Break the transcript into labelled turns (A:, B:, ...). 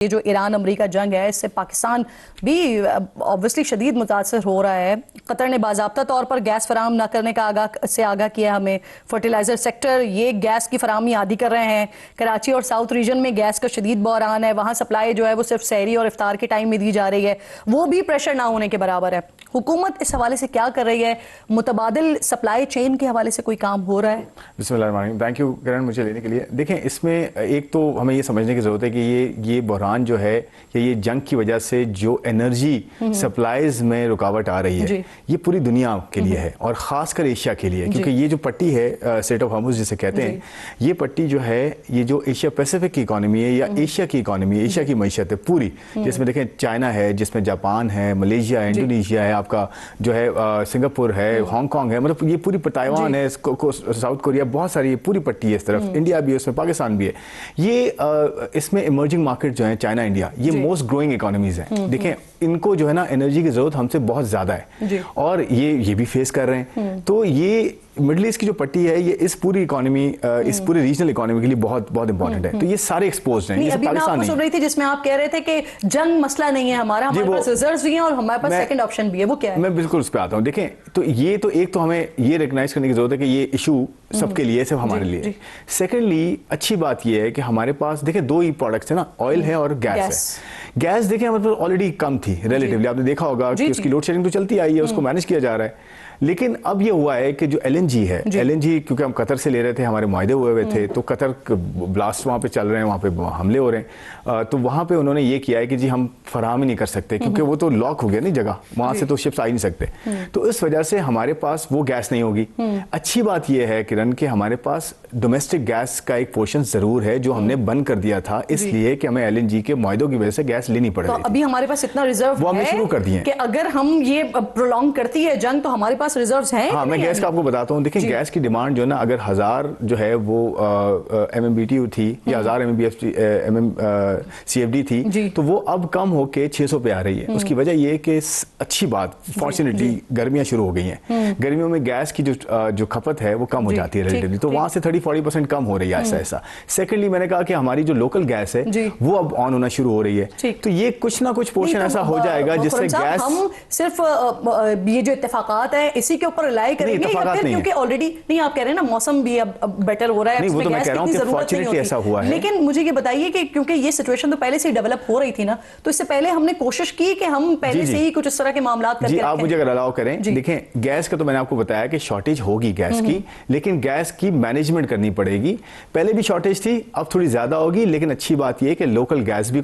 A: ये जो ईरान अमरीका जंग है इससे पाकिस्तान भी ऑब्वियसली शदीद मुतासर हो रहा है। कतर ने बाज़ाब्ता तौर पर गैस फराहम न करने का आगाह किया हमें। फर्टिलाइज़र सेक्टर ये गैस की फराहमी आदी कर रहे हैं। कराची और साउथ रीजन में गैस का शदीद बहरान है, वहाँ सप्लाई जो है वो सिर्फ सहरी और इफ्तार के टाइम में दी जा रही है, वो भी प्रेशर ना होने के बराबर है। हुकूमत इस हवाले से क्या कर रही है? मुतबादिल सप्लाई चेन के हवाले से कोई काम हो रहा है?
B: बिस्मिल्लाह, थैंक यू किरण मुझे लेने के लिए। देखें, इसमें एक तो हमें ये समझने की ज़रूरत है कि ये बहरान जो है कि ये जंग की वजह से जो एनर्जी सप्लाईज में रुकावट आ रही है ये पूरी दुनिया के लिए है और ख़ासकर एशिया के लिए, क्योंकि ये जो पट्टी है स्ट्रेट ऑफ हॉर्मुज़ जिसे कहते हैं, ये पट्टी जो है ये जो एशिया पैसिफिक की इकॉनमी है या एशिया की इकॉनमी है, एशिया की मैशत है पूरी, जिसमें देखें चाइना है, जिसमें जापान है, मलेशिया है, इंडोनेशिया है, आपका जो है सिंगापुर है, हांगकॉन्ग है, मतलब ये पूरी ताइवान है, साउथ कोरिया, बहुत सारी ये पूरी पट्टी है इस तरफ, इंडिया भी है उसमें, पाकिस्तान भी है। ये इसमें इमर्जिंग मार्केट जो है चाइना इंडिया, ये मोस्ट ग्रोइंग इकोनॉमीज हैं। देखें, इनको जो है ना एनर्जी की जरूरत हमसे बहुत ज्यादा है और ये भी फेस कर रहे हैं। तो ये मिडिल ईस्ट की जो पट्टी है ये इस पूरी इकोनॉमी, इस पूरी रीजनल इकोनॉमी के लिए बहुत बहुत इंपॉर्टेंट है। तो ये सारे एक्सपोज्ड हैं।
A: अभी मैं आपको सुन रही थी जिसमें आप कह रहे थे कि जंग मसला नहीं है हमारा, हमारे पास रिजर्व्स भी हैं और हमारे पास सेकंड ऑप्शन भी है। वो क्या है?
B: मैं बिल्कुल उस पर आता हूँ। देखें, तो ये तो एक तो हमें ये रिकग्नाइज करने की जरूरत है कि ये इशू सबके लिए, सिर्फ हमारे लिए। सेकेंडली, अच्छी बात ये है कि हमारे पास देखें दो ही प्रोडक्ट्स है ना, ऑयल है और गैस है। गैस देखें मतलब ऑलरेडी कम थी रिलेटिवली, आपने देखा होगा कि उसकी लोड शेडिंग तो चलती आई है, उसको मैनेज किया जा रहा है। लेकिन अब ये हुआ है कि जो एलएनजी है, एलएनजी क्योंकि हम कतर से ले रहे थे, हमारे मुआहदे हुए थे, तो कतर ब्लास्ट वहाँ पे चल रहे हैं, वहाँ पे हमले हो रहे हैं, तो वहाँ पे उन्होंने ये किया है कि जी हम फराहम ही नहीं कर सकते क्योंकि वो तो लॉक हो गया नहीं जगह, वहाँ से तो शिप्स आ ही नहीं सकते। तो इस वजह से हमारे पास वो गैस नहीं होगी। अच्छी बात यह है किरण कि हमारे पास डोमेस्टिक गैस का एक पोर्शन जरूर है जो हमने बंद कर दिया था, इसलिए कि हमें एलएनजी के मुआहदों की वजह से गैस लेनी पड़ रही थी।
A: अभी हमारे पास इतना रिजर्व
B: वो हमने शुरू कर दिए
A: कि अगर हम ये प्रोलॉन्ग करती है जंग तो हमारे पास रिजर्व्स हैं।
B: हाँ, मैं गैस का आपको बताता हूँ। देखिए, गैस की डिमांड जो है ना, अगर 1000 जो है वो MMBTU थी या 1000 CFD थी, तो वो अब कम होके 600 पे आ रही है। उसकी वजह ये कि अच्छी बात, फॉर्चुनेटली गर्मियां शुरू हो गई हैं। गर्मियों में गैस की जो खपत है वो कम हो जाती है रिलेटिवली, तो वहां से 30-40% कम हो रही है ऐसा ऐसा। सेकेंडली, मैंने कहा कि हमारी जो लोकल गैस है वो अब ऑन होना शुरू हो रही है, तो ये कुछ ना कुछ पोर्शन ऐसा हो जाएगा जिससे गैस,
A: हम सिर्फ ये जो इत्तेफाकात है इसी के ऊपर रिलाई करेंगे या फिर क्योंकि ऑलरेडी नहीं, आप कह रहे हैं ना मौसम भी अब बेटर हो रहा है,
B: वो तो मैं कह रहा हूं कि फॉर्चुनेटली ऐसा हुआ है।
A: लेकिन मुझे ये बताइए कि क्योंकि ये सिचुएशन तो पहले से ही डेवलप हो रही थी ना, तो इससे पहले हमने कोशिश की कि हम पहले से ही कुछ इस तरह के मामला करके रखें।
B: आप मुझे अगर अलाउ करें, देखें गैस का तो मैंने आपको बताया कि शॉर्टेज होगी गैस की, लेकिन गैस की मैनेजमेंट करनी पड़ेगी। पहले भी शॉर्टेज थी, अब थोड़ी ज्यादा होगी, लेकिन अच्छी बात यह कि लोकल गैस भी